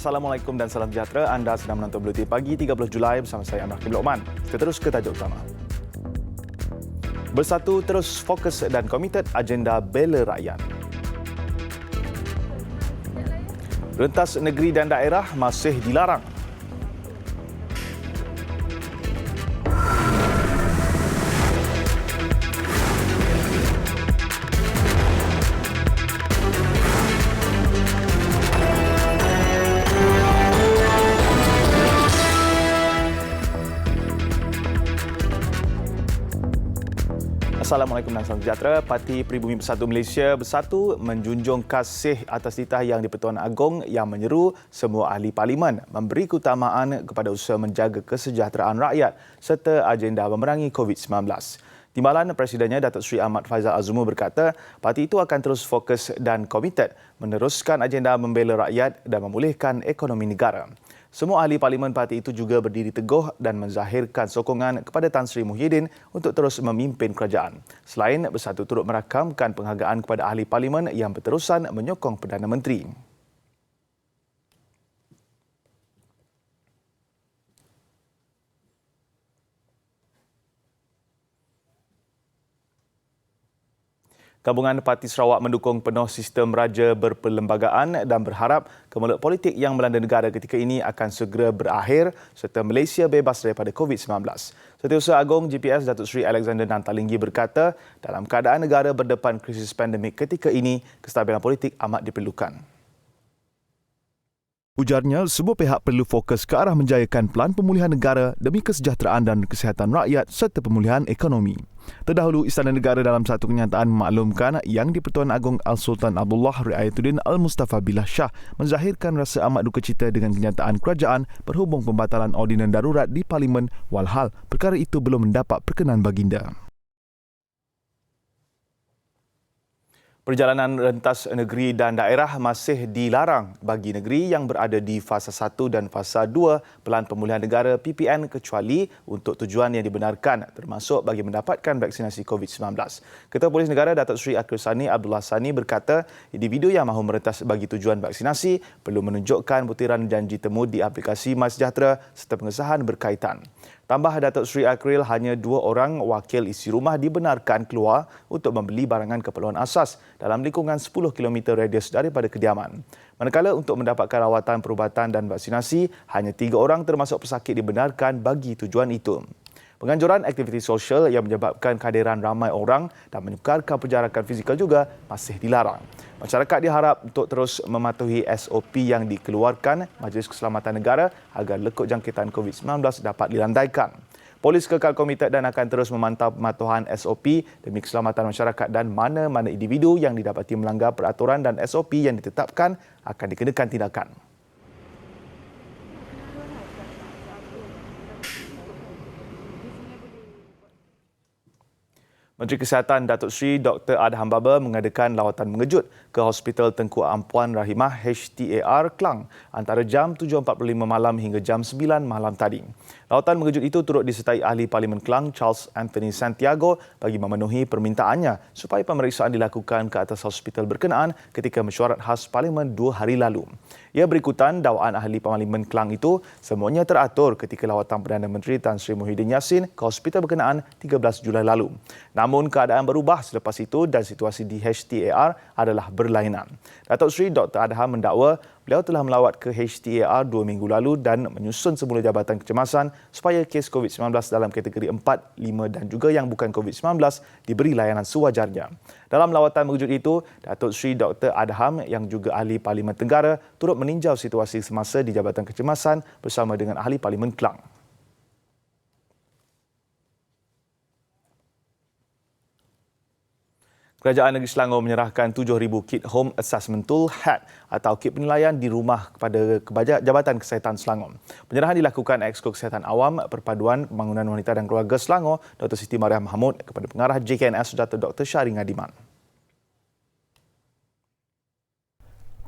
Assalamualaikum dan salam sejahtera. Anda sedang menonton Buletin Pagi 30 Julai bersama saya Amir Hakim Lokman. Kita terus ke tajuk utama. Bersatu terus fokus dan komited agenda bela rakyat. Rentas negeri dan daerah masih dilarang. Assalamualaikum dan salam sejahtera. Parti Pribumi Bersatu Malaysia Bersatu menjunjung kasih atas titah Yang di-Pertuan Agong yang menyeru semua ahli parlimen memberi keutamaan kepada usaha menjaga kesejahteraan rakyat serta agenda memerangi COVID-19. Timbalan Presidennya Datuk Seri Ahmad Faizal Azumu berkata, parti itu akan terus fokus dan komited meneruskan agenda membela rakyat dan memulihkan ekonomi negara. Semua ahli parlimen parti itu juga berdiri teguh dan menzahirkan sokongan kepada Tan Sri Muhyiddin untuk terus memimpin kerajaan. Selain Bersatu turut merakamkan penghargaan kepada ahli parlimen yang berterusan menyokong Perdana Menteri. Gabungan Parti Sarawak mendukung penuh sistem raja berperlembagaan dan berharap kemelut politik yang melanda negara ketika ini akan segera berakhir serta Malaysia bebas daripada COVID-19. Setiausaha Agong GPS Datuk Seri Alexander Nantalinggi berkata, dalam keadaan negara berdepan krisis pandemik ketika ini, kestabilan politik amat diperlukan. Ujarnya, semua pihak perlu fokus ke arah menjayakan pelan pemulihan negara demi kesejahteraan dan kesihatan rakyat serta pemulihan ekonomi. Terdahulu, Istana Negara dalam satu kenyataan memaklumkan Yang di-Pertuan Agong Al-Sultan Abdullah Riayatuddin Al-Mustafa Billah Shah menzahirkan rasa amat duka cita dengan kenyataan kerajaan berhubung pembatalan ordinan darurat di Parlimen walhal perkara itu belum mendapat perkenan baginda. Perjalanan rentas negeri dan daerah masih dilarang bagi negeri yang berada di fasa 1 dan fasa 2 Pelan Pemulihan Negara PPN kecuali untuk tujuan yang dibenarkan termasuk bagi mendapatkan vaksinasi COVID-19. Ketua Polis Negara Datuk Seri Akhil Sani Abdullah Sani berkata, individu yang mahu merentas bagi tujuan vaksinasi perlu menunjukkan butiran janji temu di aplikasi MySejahtera serta pengesahan berkaitan. Tambah Datuk Seri Akril, hanya 2 orang wakil isi rumah dibenarkan keluar untuk membeli barangan keperluan asas dalam lingkungan 10 km radius daripada kediaman. Manakala untuk mendapatkan rawatan perubatan dan vaksinasi, hanya 3 orang termasuk pesakit dibenarkan bagi tujuan itu. Penganjuran aktiviti sosial yang menyebabkan kehadiran ramai orang dan menyukarkan penjarakan fizikal juga masih dilarang. Masyarakat diharap untuk terus mematuhi SOP yang dikeluarkan Majlis Keselamatan Negara agar lekuk jangkitan COVID-19 dapat dilandaikan. Polis kekal komited dan akan terus memantau pematuhan SOP demi keselamatan masyarakat dan mana-mana individu yang didapati melanggar peraturan dan SOP yang ditetapkan akan dikenakan tindakan. Menteri Kesihatan Datuk Seri Dr. Adham Baba mengadakan lawatan mengejut ke Hospital Tengku Ampuan Rahimah HTAR Klang antara jam 7.45 malam hingga jam 9 malam tadi. Lawatan mengejut itu turut disertai ahli Parlimen Klang Charles Anthony Santiago bagi memenuhi permintaannya supaya pemeriksaan dilakukan ke atas hospital berkenaan ketika mesyuarat khas Parlimen 2 hari lalu. Ia berikutan dakwaan ahli Parlimen Klang itu semuanya teratur ketika lawatan Perdana Menteri Tan Sri Muhyiddin Yassin ke hospital berkenaan 13 Julai lalu. Namun keadaan berubah selepas itu dan situasi di HTAR adalah berlainan. Datuk Seri Dr. Adham mendakwa beliau telah melawat ke HTAR 2 minggu lalu dan menyusun semula Jabatan Kecemasan supaya kes COVID-19 dalam kategori 4, 5 dan juga yang bukan COVID-19 diberi layanan sewajarnya. Dalam lawatan mengejut itu, Datuk Seri Dr. Adham yang juga ahli Parlimen Tenggara turut meninjau situasi semasa di Jabatan Kecemasan bersama dengan ahli Parlimen Klang. Kerajaan Negeri Selangor menyerahkan 7,000 kit Home Assessment Tool HAT atau kit penilaian di rumah kepada Jabatan Kesihatan Selangor. Penyerahan dilakukan Exko Kesihatan Awam Perpaduan Pembangunan Wanita dan Keluarga Selangor Dr. Siti Mariam Mahmud kepada pengarah JKNS Dr. Syahri Ngadiman.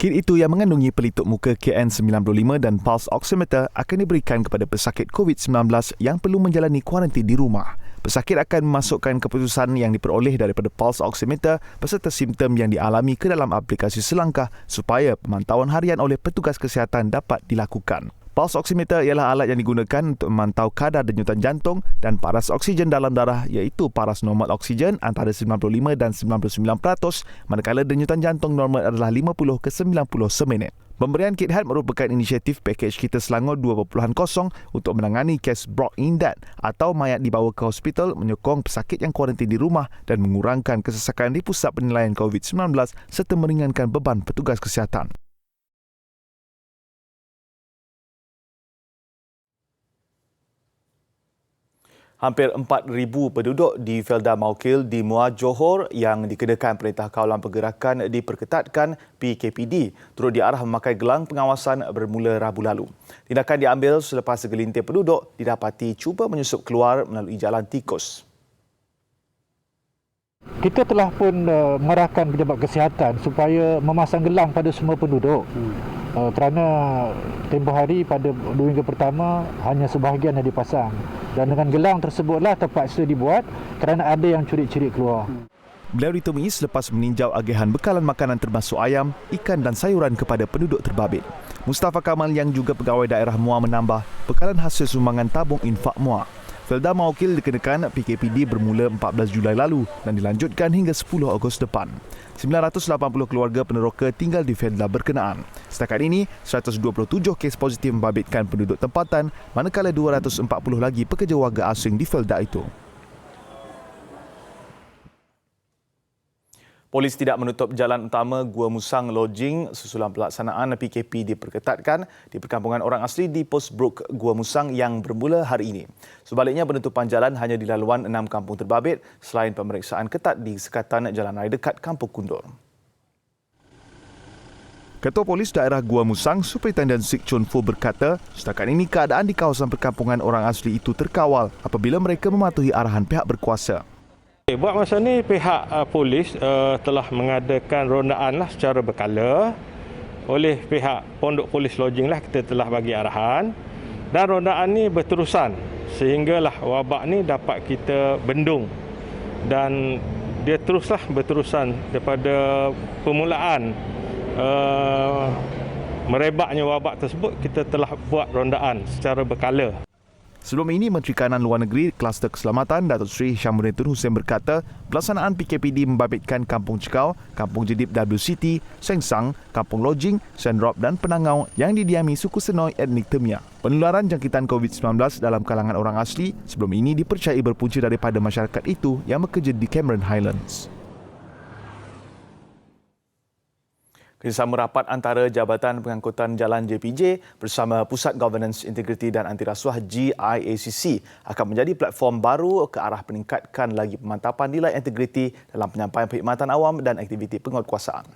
Kit itu yang mengandungi pelitup muka KN95 dan pulse oximeter akan diberikan kepada pesakit COVID-19 yang perlu menjalani kuarantin di rumah. Pesakit akan memasukkan keputusan yang diperoleh daripada pulse oximeter beserta simptom yang dialami ke dalam aplikasi selangkah supaya pemantauan harian oleh petugas kesihatan dapat dilakukan. Pulse oximeter ialah alat yang digunakan untuk memantau kadar denyutan jantung dan paras oksigen dalam darah iaitu paras normal oksigen antara 95 dan 99%, manakala denyutan jantung normal adalah 50 ke 90 seminit. Pemberian kit health merupakan inisiatif pakej Kita Selangor 2.0 untuk menangani kes brought in dead atau mayat dibawa ke hospital, menyokong pesakit yang kuarantin di rumah dan mengurangkan kesesakan di pusat penilaian COVID-19 serta meringankan beban petugas kesihatan. Hampir 4,000 penduduk di Felda Maukil di Muar Johor yang dikenakan Perintah Kawalan Pergerakan diperketatkan PKPD turut diarah memakai gelang pengawasan bermula Rabu lalu. Tindakan diambil selepas segelintir penduduk didapati cuba menyusup keluar melalui jalan tikus. Kita telah pun mengarahkan pejabat kesihatan supaya memasang gelang pada semua penduduk. Kerana tempoh hari pada 2 minggu pertama hanya sebahagian yang dipasang. Dan dengan gelang tersebutlah terpaksa dibuat kerana ada yang curi-curi keluar. Beliau ditemui selepas meninjau agihan bekalan makanan termasuk ayam, ikan dan sayuran kepada penduduk terbabit. Mustafa Kamal yang juga pegawai daerah Muar menambah bekalan hasil sumbangan tabung infak Muar. Felda Maukil dikenakan PKPD bermula 14 Julai lalu dan dilanjutkan hingga 10 Ogos depan. 980 keluarga peneroka tinggal di Felda berkenaan. Setakat ini, 127 kes positif membabitkan penduduk tempatan, manakala 240 lagi pekerja warga asing di Felda itu. Polis tidak menutup jalan utama Gua Musang Lodging susulan pelaksanaan PKP diperketatkan di perkampungan orang asli di Post Brook Gua Musang yang bermula hari ini. Sebaliknya, penutupan jalan hanya di laluan 6 kampung terbabit selain pemeriksaan ketat di sekatan jalan raya dekat Kampung Kundur. Ketua Polis Daerah Gua Musang, Superintendent Sik Chun Fo berkata, setakat ini keadaan di kawasan perkampungan orang asli itu terkawal apabila mereka mematuhi arahan pihak berkuasa. Buat masa ni pihak polis telah mengadakan rondaan secara berkala. Oleh pihak Pondok Polis Lodging kita telah bagi arahan dan rondaan ni berterusan sehinggalah wabak ni dapat kita bendung dan dia teruslah berterusan daripada permulaan merebaknya wabak tersebut. Kita telah buat rondaan secara berkala. Sebelum ini, Menteri Kanan Luar Negeri Kluster Keselamatan Datuk Seri Syamruddin Tun Hussein berkata, pelaksanaan PKPD membabitkan Kampung Cikau, Kampung Jedip WCT, Sengsang, Kampung Lodging, Sendrop dan Penangau yang didiami suku Senoi etnik Temia. Penularan jangkitan COVID-19 dalam kalangan orang asli sebelum ini dipercayai berpunca daripada masyarakat itu yang bekerja di Cameron Highlands. Kerjasama rapat antara Jabatan Pengangkutan Jalan JPJ bersama Pusat Governance Integriti dan Antirasuah GIACC akan menjadi platform baru ke arah meningkatkan lagi pemantapan nilai integriti dalam penyampaian perkhidmatan awam dan aktiviti penguatkuasaan.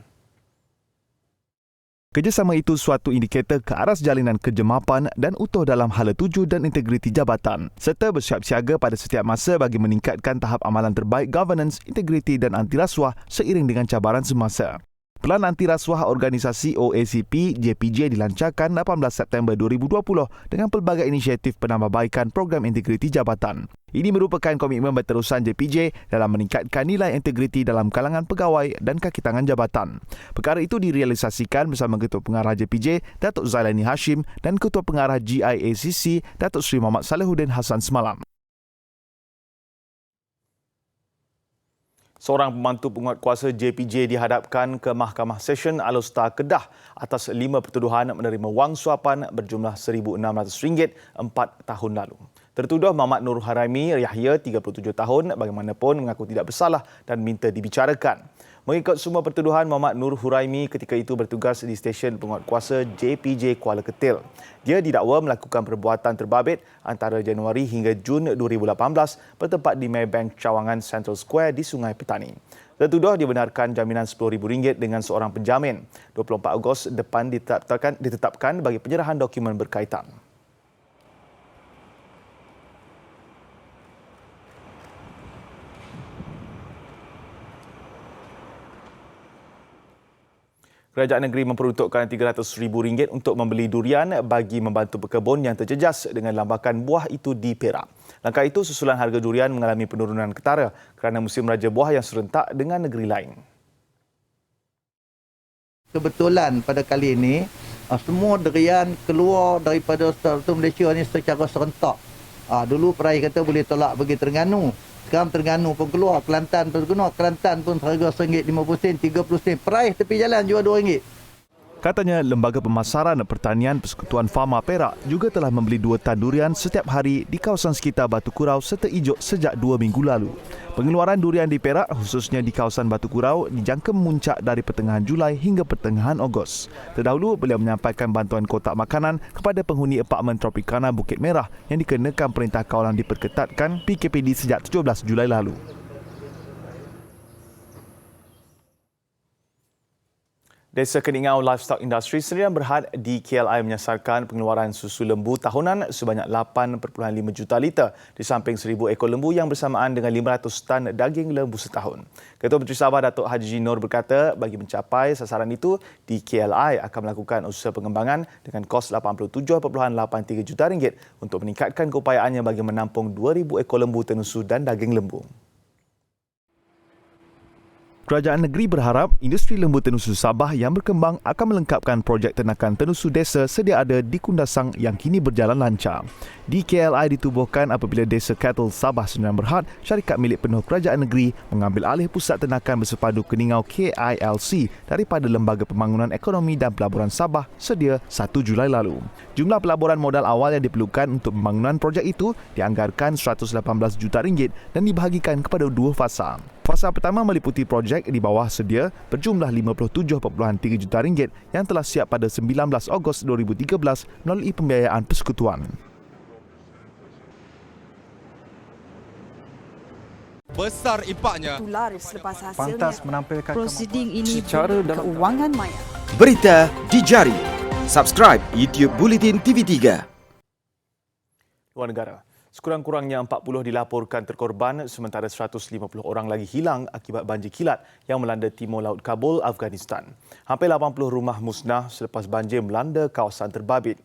Kerjasama itu suatu indikator ke arah jalinan kerja mapan dan utuh dalam hala tuju dan integriti jabatan serta bersiap siaga pada setiap masa bagi meningkatkan tahap amalan terbaik governance, integriti dan antirasuah seiring dengan cabaran semasa. Pelan Antirasuah Organisasi OACP JPJ dilancarkan 18 September 2020 dengan pelbagai inisiatif penambahbaikan program integriti jabatan. Ini merupakan komitmen berterusan JPJ dalam meningkatkan nilai integriti dalam kalangan pegawai dan kaki tangan jabatan. Perkara itu direalisasikan bersama Ketua Pengarah JPJ Datuk Zailani Hashim dan Ketua Pengarah GIACC Datuk Seri Muhammad Salihuddin Hassan semalam. Seorang pembantu penguatkuasa JPJ dihadapkan ke Mahkamah Session Alor-Star Kedah atas 5 pertuduhan menerima wang suapan berjumlah RM1,600 4 tahun lalu. Tertuduh Muhammad Nur Huraimi Yahya, 37 tahun, bagaimanapun mengaku tidak bersalah dan minta dibicarakan. Mengikut semua pertuduhan, Muhammad Nur Huraimi ketika itu bertugas di stesen penguatkuasa JPJ Kuala Ketil. Dia didakwa melakukan perbuatan terbabit antara Januari hingga Jun 2018 bertempat di Maybank Cawangan Central Square di Sungai Petani. Tertuduh dibenarkan jaminan RM10,000 dengan seorang penjamin. 24 Ogos depan ditetapkan bagi penyerahan dokumen berkaitan. Kerajaan negeri memperuntukkan RM300,000 untuk membeli durian bagi membantu pekebun yang terjejas dengan lambakan buah itu di Perak. Langkah itu susulan harga durian mengalami penurunan ketara kerana musim raja buah yang serentak dengan negeri lain. Kebetulan pada kali ini, semua durian keluar daripada Satu Malaysia ni secara serentak. Dulu peraih kata boleh tolak pergi Terengganu. Sekarang Terengganu pun keluar, Kelantan pun keluar. Kelantan pun harga RM1.50, RM30. Peraih tepi jalan jual RM2. Katanya Lembaga Pemasaran Pertanian Persekutuan Fama Perak juga telah membeli 2 tan durian setiap hari di kawasan sekitar Batu Kurau serta Ijuk sejak 2 minggu lalu. Pengeluaran durian di Perak khususnya di kawasan Batu Kurau dijangka memuncak dari pertengahan Julai hingga pertengahan Ogos. Terdahulu beliau menyampaikan bantuan kotak makanan kepada penghuni apartmen Tropicana Bukit Merah yang dikenakan Perintah Kawalan diperketatkan PKPD sejak 17 Julai lalu. Desa Keningau Livestock Industry Sdn Bhd di KLI menyasarkan pengeluaran susu lembu tahunan sebanyak 8.5 juta liter di samping 1,000 ekor lembu yang bersamaan dengan 500 tan daging lembu setahun. Ketua Menteri Sabah Datuk Haji Nur berkata bagi mencapai sasaran itu, di KLI akan melakukan usaha pengembangan dengan kos RM87.83 juta untuk meningkatkan keupayaannya bagi menampung 2,000 ekor lembu tenusu dan daging lembu. Kerajaan negeri berharap industri lembu tenusu Sabah yang berkembang akan melengkapkan projek ternakan tenusu desa sedia ada di Kundasang yang kini berjalan lancar. Di KLI ditubuhkan apabila Desa Cattle Sabah Sdn Bhd, syarikat milik penuh kerajaan negeri, mengambil alih pusat ternakan bersepadu Keningau KILC daripada Lembaga Pembangunan Ekonomi dan Pelaburan Sabah sedia 1 Julai lalu. Jumlah pelaburan modal awal yang diperlukan untuk pembangunan projek itu dianggarkan RM118 juta dan dibahagikan kepada 2 fasa. Fasa pertama meliputi projek di bawah sedia berjumlah RM57.3 juta yang telah siap pada 19 Ogos 2013 melalui pembiayaan persekutuan. Besar impaknya. Laris selepas hasilnya. Pantas menampilkan prosiding ini secara keuangan maya. Berita di jari. Subscribe YouTube Bulletin TV3. Luar negara. Sekurang-kurangnya 40 dilaporkan terkorban sementara 150 orang lagi hilang akibat banjir kilat yang melanda timur laut Kabul, Afghanistan. Hampir 80 rumah musnah selepas banjir melanda kawasan terbabit.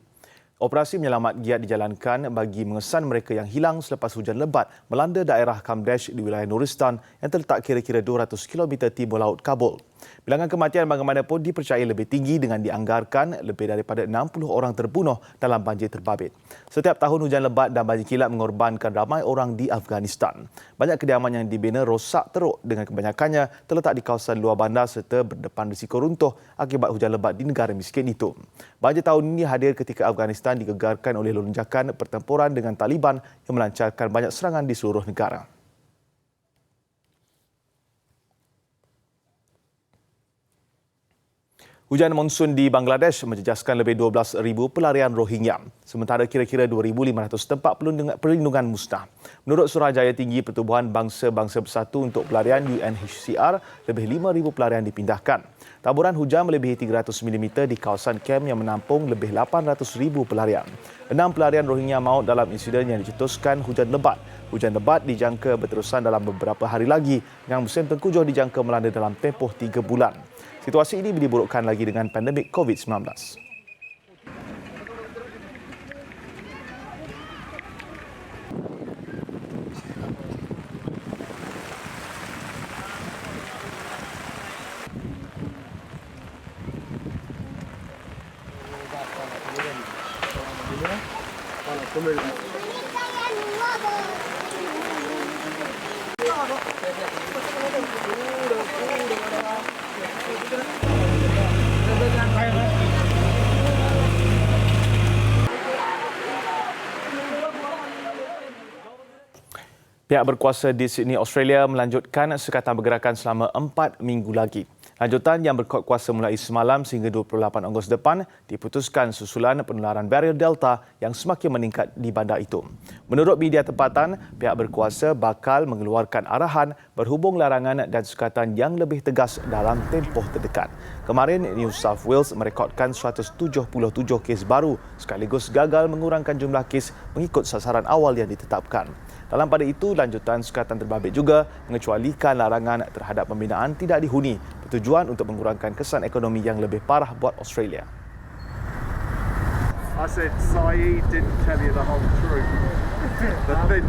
Operasi menyelamat giat dijalankan bagi mengesan mereka yang hilang selepas hujan lebat melanda daerah Kamdesh di wilayah Nuristan yang terletak kira-kira 200 km timur laut Kabul. Bilangan kematian bagaimanapun dipercayai lebih tinggi dengan dianggarkan lebih daripada 60 orang terbunuh dalam banjir terbabit. Setiap tahun hujan lebat dan banjir kilat mengorbankan ramai orang di Afghanistan. Banyak kediaman yang dibina rosak teruk dengan kebanyakannya terletak di kawasan luar bandar serta berdepan risiko runtuh akibat hujan lebat di negara miskin itu. Banjir tahun ini hadir ketika Afghanistan digegarkan oleh lonjakan pertempuran dengan Taliban yang melancarkan banyak serangan di seluruh negara. Hujan monsun di Bangladesh menjejaskan lebih 12,000 pelarian Rohingya, sementara kira-kira 2,500 tempat perlindungan musnah. Menurut Suruhanjaya Tinggi Pertubuhan Bangsa-Bangsa Bersatu untuk Pelarian UNHCR, lebih 5,000 pelarian dipindahkan. Taburan hujan melebihi 300 mm di kawasan kem yang menampung lebih 800,000 pelarian. 6 pelarian Rohingya maut dalam insiden yang dicetuskan hujan lebat. Hujan lebat dijangka berterusan dalam beberapa hari lagi dengan musim tengkujuh dijangka melanda dalam tempoh 3 bulan. Situasi ini diburukkan lagi dengan pandemik COVID-19. Pihak berkuasa di Sydney, Australia melanjutkan sekatan pergerakan selama 4 minggu lagi. Lanjutan yang berkuat kuasa mulai semalam sehingga 28 Ogos depan diputuskan susulan penularan varian Delta yang semakin meningkat di bandar itu. Menurut media tempatan, pihak berkuasa bakal mengeluarkan arahan berhubung larangan dan sekatan yang lebih tegas dalam tempoh terdekat. Kemarin, New South Wales merekodkan 177 kes baru sekaligus gagal mengurangkan jumlah kes mengikut sasaran awal yang ditetapkan. Dalam pada itu, lanjutan sekatan terbabit juga mengecualikan larangan terhadap pembinaan tidak dihuni bertujuan untuk mengurangkan kesan ekonomi yang lebih parah buat Australia. I said Saeed didn't tell you the whole truth. The thin.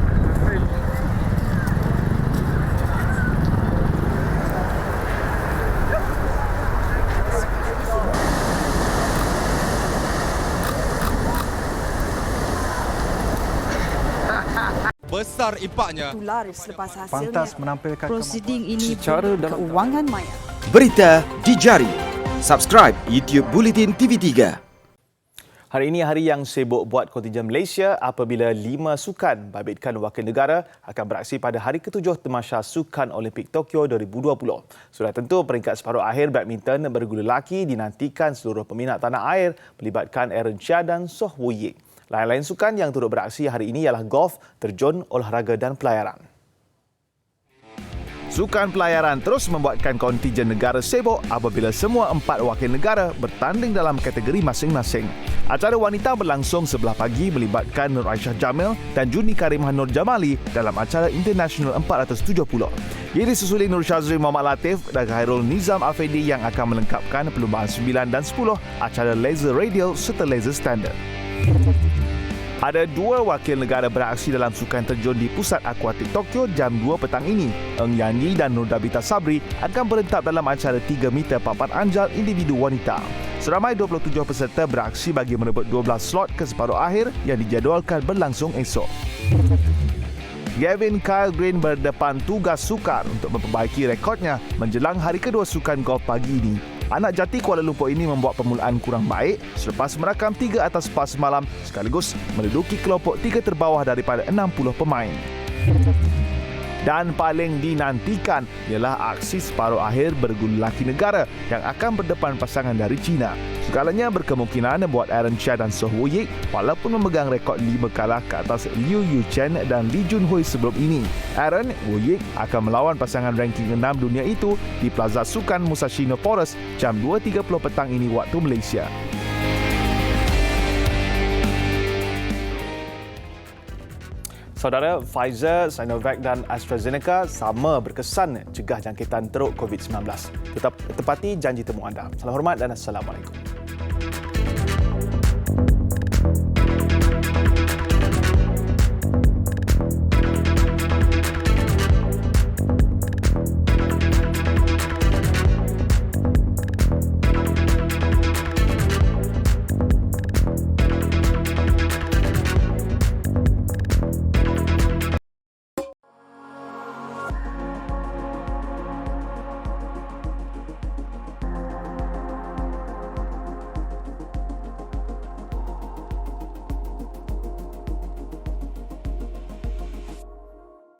Besar impaknya. Tular selepas hasilnya. Pantas menampilkan Prosiding ini keuangan maya. Berita di jari. Subscribe YouTube Bulletin TV3. Hari ini hari yang sibuk buat kontingen Malaysia apabila 5 sukan babitkan wakil negara akan beraksi pada hari ke-7 Tamasya Sukan Olimpik Tokyo 2020. Sudah tentu peringkat separuh akhir badminton bergula lelaki dinantikan seluruh peminat tanah air melibatkan Aaron Chia dan Soh Woo Yik. Lain-lain sukan yang turut beraksi hari ini ialah golf, terjun, olahraga dan pelayaran. Sukan pelayaran terus membuatkan kontingen negara sibuk apabila semua 4 wakil negara bertanding dalam kategori masing-masing. Acara wanita berlangsung sebelah pagi melibatkan Nur Aisyah Jamil dan Juni Karimah Nur Jamali dalam acara International 470. Ia disusuli Nur Syazri Muhammad Latif dan Khairul Nizam Afendi yang akan melengkapkan perlumbaan 9 dan 10 acara laser radial serta laser standard. Ada 2 wakil negara beraksi dalam sukan terjun di Pusat Akuatik Tokyo jam 2 petang ini. Eng Yani dan Nur Dabita Sabri akan berentap dalam acara 3 meter papan anjal individu wanita. Seramai 27 peserta beraksi bagi merebut 12 slot ke separuh akhir yang dijadualkan berlangsung esok. Gavin Kyle Green berdepan tugas sukar untuk memperbaiki rekodnya menjelang hari kedua sukan golf pagi ini. Anak jati Kuala Lumpur ini membuat permulaan kurang baik selepas merakam 3 atas par semalam sekaligus menduduki kelompok 3 terbawah daripada 60 pemain. Dan paling dinantikan ialah aksi separuh akhir bergula lelaki negara yang akan berdepan pasangan dari China. Segalanya berkemungkinan buat Aaron Chia dan Soh Woo Yik walaupun memegang rekod 5 kalah ke atas Liu Yuchen dan Lee Junhui sebelum ini. Aaron Woo Yik akan melawan pasangan ranking 6 dunia itu di Plaza Sukan Musashino Forest jam 2.30 petang ini waktu Malaysia. Saudara, Pfizer, Sinovac dan AstraZeneca sama berkesan cegah jangkitan teruk COVID-19. Tetap tepati janji temu anda. Salam hormat dan Assalamualaikum.